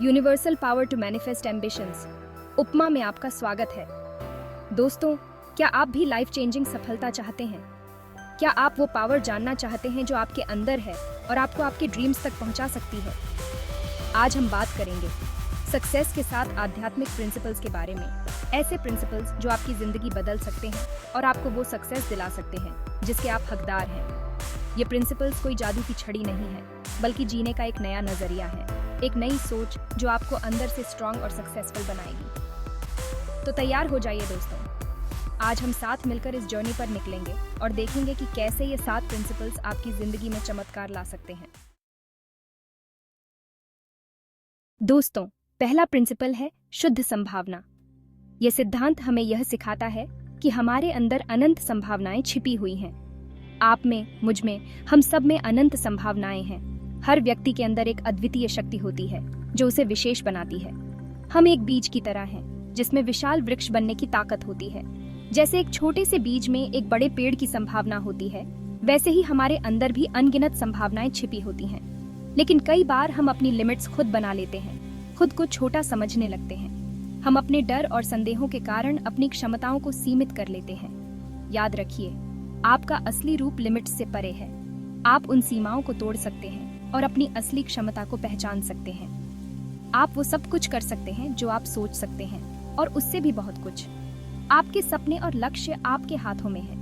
Universal power to manifest ambitions Upma में आपका स्वागत है। दोस्तों, क्या आप भी लाइफ चेंजिंग सफलता चाहते हैं? क्या आप वो पावर जानना चाहते हैं जो आपके अंदर है और आपको आपके ड्रीम्स तक पहुंचा सकती है? आज हम बात करेंगे सक्सेस के साथ आध्यात्मिक प्रिंसिपल्स के बारे में। ऐसे प्रिंसिपल्स जो आपकी जिंदगी बदल सकते हैं और आपको वो सक्सेस दिला सकते हैं जिसके आप हकदार हैं। ये प्रिंसिपल्स कोई जादू की छड़ी नहीं है, बल्कि जीने का एक नया नजरिया है, एक नई सोच जो आपको अंदर से स्ट्रांग और सक्सेसफुल बनाएगी। तो तैयार हो जाइए दोस्तों, आज हम साथ मिलकर इस जर्नी पर निकलेंगे और देखेंगे कि कैसे ये 7 प्रिंसिपल्स आपकी जिंदगी में चमत्कार ला सकते हैं। दोस्तों, पहला प्रिंसिपल है शुद्ध संभावना। यह सिद्धांत हमें यह सिखाता है कि हमारे अंदर अनंत संभावनाएं छिपी हुई हैं। आप में, मुझ में, हम सब में अनंत संभावनाएं हैं। हर व्यक्ति के अंदर एक अद्वितीय शक्ति होती है जो उसे विशेष बनाती है। हम एक बीज की तरह हैं जिसमें विशाल वृक्ष बनने की ताकत होती है। जैसे एक छोटे से बीज में एक बड़े पेड़ की संभावना होती है, वैसे ही हमारे अंदर भी अनगिनत संभावनाएं छिपी होती हैं। लेकिन कई बार हम अपनी लिमिट्स खुद बना लेते हैं, खुद को छोटा समझने लगते हैं। हम अपने डर और संदेहों के कारण अपनी क्षमताओं को सीमित कर लेते हैं। याद रखिए, आपका असली रूप लिमिट से परे है। आप उन सीमाओं को तोड़ सकते हैं और अपनी असली क्षमता को पहचान सकते हैं। आप वो सब कुछ कर सकते हैं जो आप सोच सकते हैं, और उससे भी बहुत कुछ। आपके सपने और लक्ष्य आपके हाथों में है।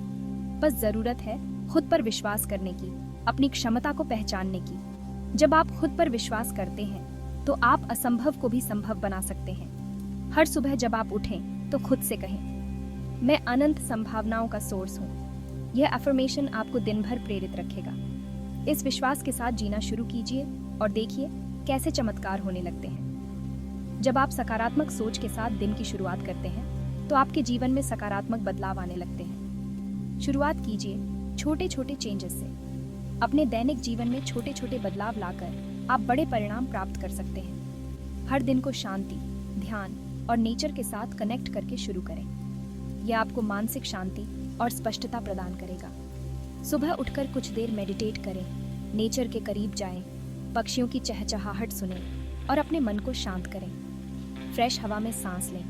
बस जरूरत है खुद पर विश्वास करने की, अपनी क्षमता को पहचानने की। जब आप खुद पर विश्वास करते हैं तो आप असंभव को भी संभव बना सकते हैं। हर सुबह जब आप उठें तो खुद से कहें, मैं अनंत संभावनाओं का सोर्स हूँ। यह अफर्मेशन आपको दिन भर प्रेरित रखेगा। इस विश्वास के साथ जीना शुरू कीजिए और देखिए कैसे चमत्कार होने लगते हैं। जब आप सकारात्मक सोच के साथ दिन की शुरुआत करते हैं तो आपके जीवन में सकारात्मक बदलाव आने लगते हैं। शुरुआत कीजिए छोटे छोटे चेंजेस से। अपने दैनिक जीवन में छोटे छोटे बदलाव लाकर आप बड़े परिणाम प्राप्त कर सकते हैं। हर दिन को शांति, ध्यान और नेचर के साथ कनेक्ट करके शुरू करें। यह आपको मानसिक शांति और स्पष्टता प्रदान करेगा। सुबह उठकर कुछ देर मेडिटेट करें, नेचर के करीब जाएं, पक्षियों की चहचहाहट सुनें और अपने मन को शांत करें। फ्रेश हवा में सांस लें,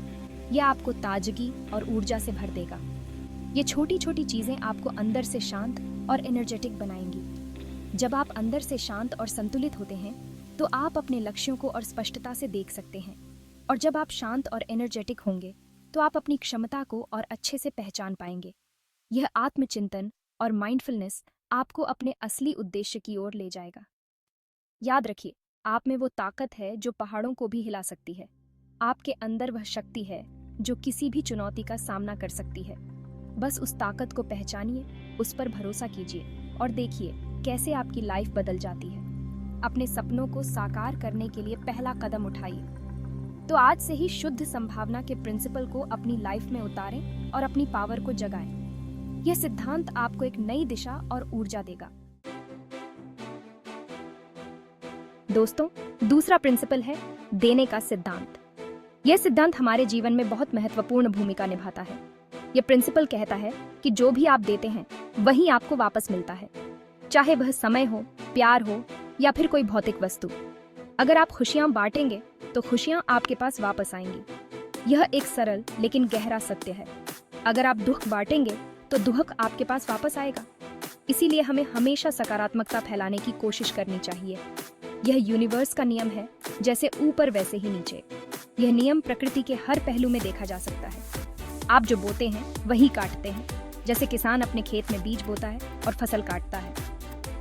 यह आपको ताजगी और ऊर्जा से भर देगा। ये छोटी छोटी चीजें आपको अंदर से शांत और एनर्जेटिक बनाएंगी। जब आप अंदर से शांत और संतुलित होते हैं तो आप अपने लक्ष्यों को और स्पष्टता से देख सकते हैं। और जब आप शांत और एनर्जेटिक होंगे तो आप अपनी क्षमता को और अच्छे से पहचान पाएंगे। यह आत्मचिंतन और माइंडफुलनेस आपको अपने असली उद्देश्य की ओर ले जाएगा। याद रखिए, आप में वो ताकत है जो पहाड़ों को भी हिला सकती है। आपके अंदर वह शक्ति है जो किसी भी चुनौती का सामना कर सकती है। बस उस ताकत को पहचानिए, उस पर भरोसा कीजिए और देखिए कैसे आपकी लाइफ बदल जाती है। अपने सपनों को साकार करने के लिए पहला कदम उठाइए। तो आज से ही शुद्ध संभावना के प्रिंसिपल को अपनी लाइफ में उतारें और अपनी पावर को जगाएं। यह सिद्धांत आपको एक नई दिशा और ऊर्जा देगा। दोस्तों, दूसरा प्रिंसिपल है देने का सिद्धांत। यह सिद्धांत हमारे जीवन में बहुत महत्वपूर्ण भूमिका निभाता है। यह प्रिंसिपल कहता है कि जो भी आप देते हैं वही आपको वापस मिलता है, चाहे वह समय हो, प्यार हो या फिर कोई भौतिक वस्तु। अगर आप खुशियां बांटेंगे तो खुशियां आपके पास वापस आएंगी। यह एक सरल लेकिन गहरा सत्य है। अगर आप दुख बांटेंगे तो दुख आपके पास वापस आएगा। इसीलिए हमें हमेशा सकारात्मकता फैलाने की कोशिश करनी चाहिए। यह यूनिवर्स का नियम है, जैसे ऊपर वैसे ही नीचे। यह नियम प्रकृति के हर पहलू में देखा जा सकता है। आप जो बोते हैं वही काटते हैं। जैसे किसान अपने खेत में बीज बोता है और फसल काटता है।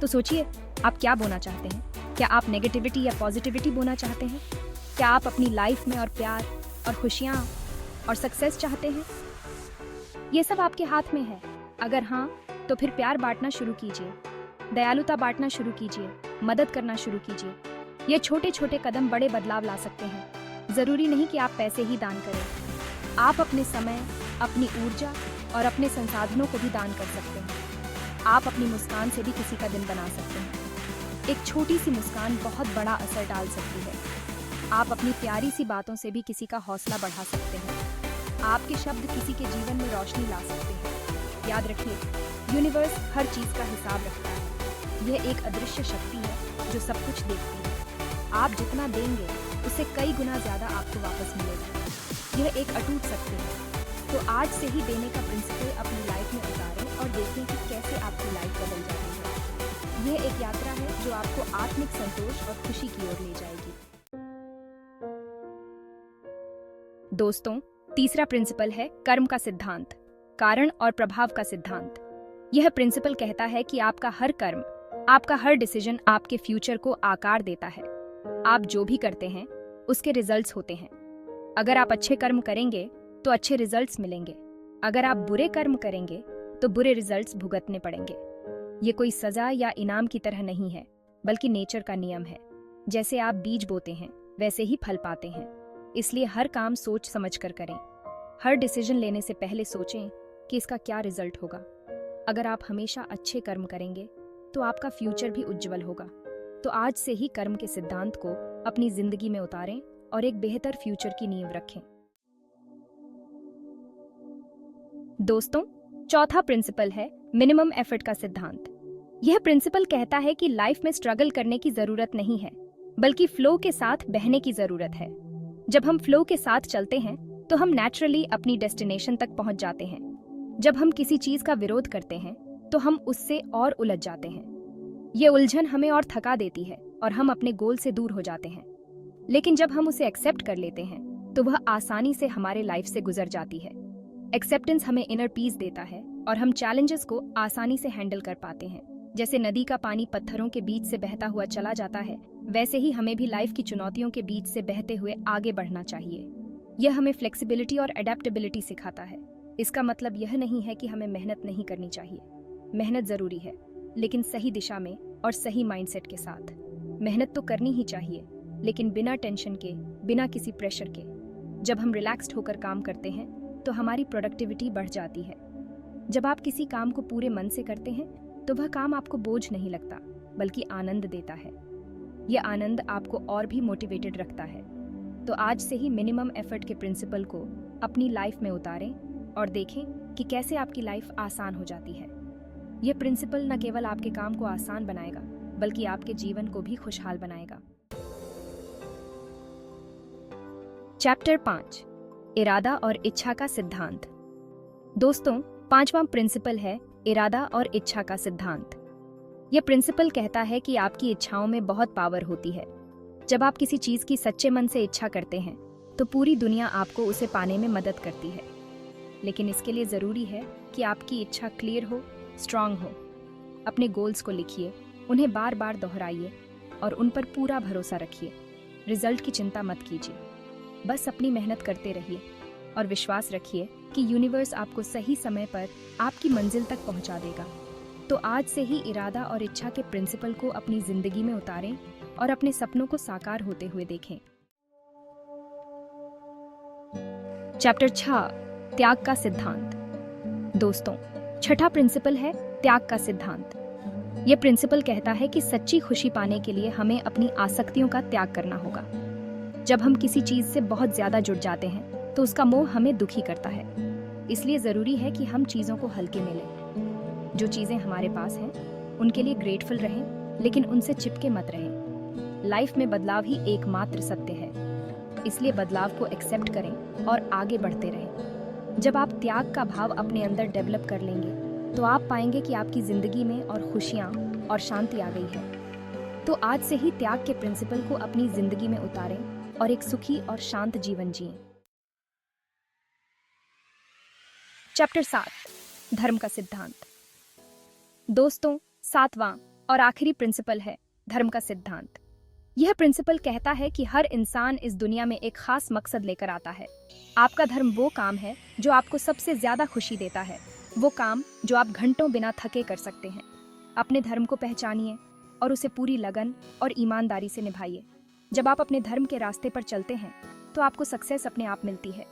तो सोचिए, आप क्या बोना चाहते हैं? क्या आप नेगेटिविटी या पॉजिटिविटी बोना चाहते हैं? क्या आप अपनी लाइफ में और प्यार और खुशियाँ और सक्सेस चाहते हैं? ये सब आपके हाथ में है। अगर हाँ, तो फिर प्यार बांटना शुरू कीजिए, दयालुता बांटना शुरू कीजिए, मदद करना शुरू कीजिए। ये छोटे छोटे कदम बड़े बदलाव ला सकते हैं। जरूरी नहीं कि आप पैसे ही दान करें। आप अपने समय, अपनी ऊर्जा और अपने संसाधनों को भी दान कर सकते हैं। आप अपनी मुस्कान से भी किसी का दिन बना सकते हैं। एक छोटी सी मुस्कान बहुत बड़ा असर डाल सकती है। आप अपनी प्यारी सी बातों से भी किसी का हौसला बढ़ा सकते हैं। आपके शब्द किसी के जीवन में रोशनी ला सकते हैं। याद रखिए, यूनिवर्स हर चीज का हिसाब रखता है। यह एक अदृश्य शक्ति है जो सब कुछ देखती है। आप जितना देंगे उससे कई गुना ज्यादा आपको वापस मिलेगा। यह एक अटूट सत्य है। तो आज से ही देने का प्रिंसिपल अपनी लाइफ में उतारें और देखें कि कैसे आपकी लाइफ बदल जाती है। यह एक यात्रा है जो आपको आत्मिक संतोष और खुशी की ओर ले जाएगी। दोस्तों, तीसरा प्रिंसिपल है कर्म का सिद्धांत, कारण और प्रभाव का सिद्धांत। यह प्रिंसिपल कहता है कि आपका हर कर्म, आपका हर डिसीजन आपके फ्यूचर को आकार देता है। आप जो भी करते हैं उसके रिजल्ट्स होते हैं। अगर आप अच्छे कर्म करेंगे तो अच्छे रिजल्ट्स मिलेंगे। अगर आप बुरे कर्म करेंगे तो बुरे रिजल्ट्स भुगतने पड़ेंगे। ये कोई सजा या इनाम की तरह नहीं है, बल्कि नेचर का नियम है। जैसे आप बीज बोते हैं वैसे ही फल पाते हैं। इसलिए हर काम सोच समझ कर करें। हर डिसीजन लेने से पहले सोचें कि इसका क्या रिजल्ट होगा। अगर आप हमेशा अच्छे कर्म करेंगे तो आपका फ्यूचर भी उज्जवल होगा। तो आज से ही कर्म के सिद्धांत को अपनी जिंदगी में उतारें और एक बेहतर फ्यूचर की नींव रखें। दोस्तों, चौथा प्रिंसिपल है मिनिमम एफर्ट का सिद्धांत। यह प्रिंसिपल कहता है कि लाइफ में स्ट्रगल करने की जरूरत नहीं है, बल्कि फ्लो के साथ बहने की जरूरत है। जब हम फ्लो के साथ चलते हैं तो हम नेचुरली अपनी डेस्टिनेशन तक पहुंच जाते हैं। जब हम किसी चीज का विरोध करते हैं तो हम उससे और उलझ जाते हैं। ये उलझन हमें और थका देती है और हम अपने गोल से दूर हो जाते हैं। लेकिन जब हम उसे एक्सेप्ट कर लेते हैं तो वह आसानी से हमारे लाइफ से गुजर जाती है। एक्सेप्टेंस हमें इनर पीस देता है और हम चैलेंजेस को आसानी से हैंडल कर पाते हैं। जैसे नदी का पानी पत्थरों के बीच से बहता हुआ चला जाता है, वैसे ही हमें भी लाइफ की चुनौतियों के बीच से बहते हुए आगे बढ़ना चाहिए। यह हमें फ्लेक्सिबिलिटी और एडेप्टेबिलिटी सिखाता है। इसका मतलब यह नहीं है कि हमें मेहनत नहीं करनी चाहिए। मेहनत जरूरी है, लेकिन सही दिशा में और सही माइंडसेट के साथ। मेहनत तो करनी ही चाहिए, लेकिन बिना टेंशन के, बिना किसी प्रेशर के। जब हम रिलैक्स्ड होकर काम करते हैं तो हमारी प्रोडक्टिविटी बढ़ जाती है। जब आप किसी काम को पूरे मन से करते हैं तो वह काम आपको बोझ नहीं लगता, बल्कि आनंद देता है। यह आनंद आपको और भी मोटिवेटेड रखता है। तो आज से ही मिनिमम एफर्ट के प्रिंसिपल को अपनी लाइफ में उतारें और देखें कि कैसे आपकी लाइफ आसान हो जाती है। यह प्रिंसिपल न केवल आपके काम को आसान बनाएगा, बल्कि आपके जीवन को भी खुशहाल बनाएगा। चैप्टर 5, इरादा और इच्छा का सिद्धांत। दोस्तों, पांचवा प्रिंसिपल है इरादा और इच्छा का सिद्धांत। यह प्रिंसिपल कहता है कि आपकी इच्छाओं में बहुत पावर होती है। जब आप किसी चीज की सच्चे मन से इच्छा करते हैं तो पूरी दुनिया आपको उसे पाने में मदद करती है। लेकिन इसके लिए जरूरी है कि आपकी इच्छा क्लियर हो, स्ट्रांग हो। अपने गोल्स को लिखिए, उन्हें बार बार दोहराइए और उन पर पूरा भरोसा रखिए। रिजल्ट की चिंता मत कीजिए, बस अपनी मेहनत करते रहिए और विश्वास रखिए कि यूनिवर्स आपको सही समय पर आपकी मंजिल तक पहुंचा देगा। तो आज से ही इरादा और इच्छा के प्रिंसिपल को अपनी जिंदगी में उतारें और अपने सपनों को साकार होते हुए देखें। चैप्टर 6, त्याग का सिद्धांत। दोस्तों, छठा प्रिंसिपल है त्याग का सिद्धांत। यह प्रिंसिपल कहता है कि सच्ची खुशी पाने के लिए हमें अपनी आसक्तियों का त्याग करना होगा। जब हम किसी चीज से बहुत ज्यादा जुड़ जाते हैं तो उसका मोह हमें दुखी करता है। इसलिए जरूरी है कि हम चीजों को हल्के में लें। जो चीजें हमारे पास हैं उनके लिए ग्रेटफुल रहें, लेकिन उनसे चिपके मत रहें। लाइफ में बदलाव ही एकमात्र सत्य है, इसलिए बदलाव को एक्सेप्ट करें और आगे बढ़ते रहें। जब आप त्याग का भाव अपने अंदर डेवलप कर लेंगे तो आप पाएंगे कि आपकी जिंदगी में और खुशियाँ और शांति आ गई है। तो आज से ही त्याग के प्रिंसिपल को अपनी जिंदगी में उतारें और एक सुखी और शांत जीवन जिएं। चैप्टर 7, धर्म का सिद्धांत। दोस्तों, 7वां और आखिरी प्रिंसिपल है धर्म का सिद्धांत। यह प्रिंसिपल कहता है कि हर इंसान इस दुनिया में एक खास मकसद लेकर आता है। आपका धर्म वो काम है जो आपको सबसे ज्यादा खुशी देता है, वो काम जो आप घंटों बिना थके कर सकते हैं। अपने धर्म को पहचानिए और उसे पूरी लगन और ईमानदारी से निभाइए। जब आप अपने धर्म के रास्ते पर चलते हैं तो आपको सक्सेस अपने आप मिलती है।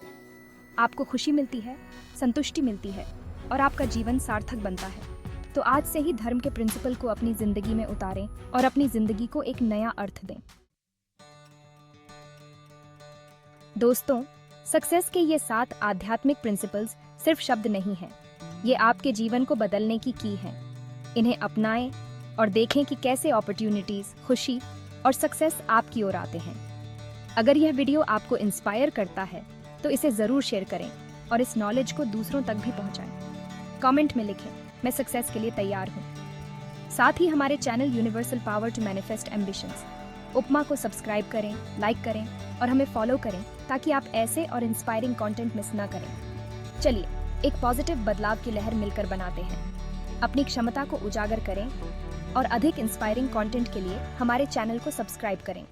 आपको खुशी मिलती है, संतुष्टि मिलती है और आपका जीवन सार्थक बनता है। तो आज से ही धर्म के प्रिंसिपल को अपनी जिंदगी में उतारें और अपनी जिंदगी को एक नया अर्थ दें। दोस्तों, सक्सेस के ये 7 आध्यात्मिक प्रिंसिपल्स सिर्फ शब्द नहीं हैं, ये आपके जीवन को बदलने की हैं। इन्हें अपनाएं और देखें कि कैसे अपॉर्चुनिटीज, खुशी और सक्सेस आपकी ओर आते हैं। अगर यह वीडियो आपको इंस्पायर करता है तो इसे ज़रूर शेयर करें और इस नॉलेज को दूसरों तक भी पहुंचाएं। कमेंट में लिखें, मैं सक्सेस के लिए तैयार हूं। साथ ही हमारे channel universal power to manifest ambitions Upma को सब्सक्राइब करें, लाइक करें और हमें फॉलो करें ताकि आप ऐसे और इंस्पायरिंग कंटेंट मिस ना करें। चलिए एक पॉजिटिव बदलाव की लहर मिलकर बनाते हैं। अपनी क्षमता को उजागर करें और अधिक इंस्पायरिंग कंटेंट के लिए हमारे चैनल को सब्सक्राइब करें।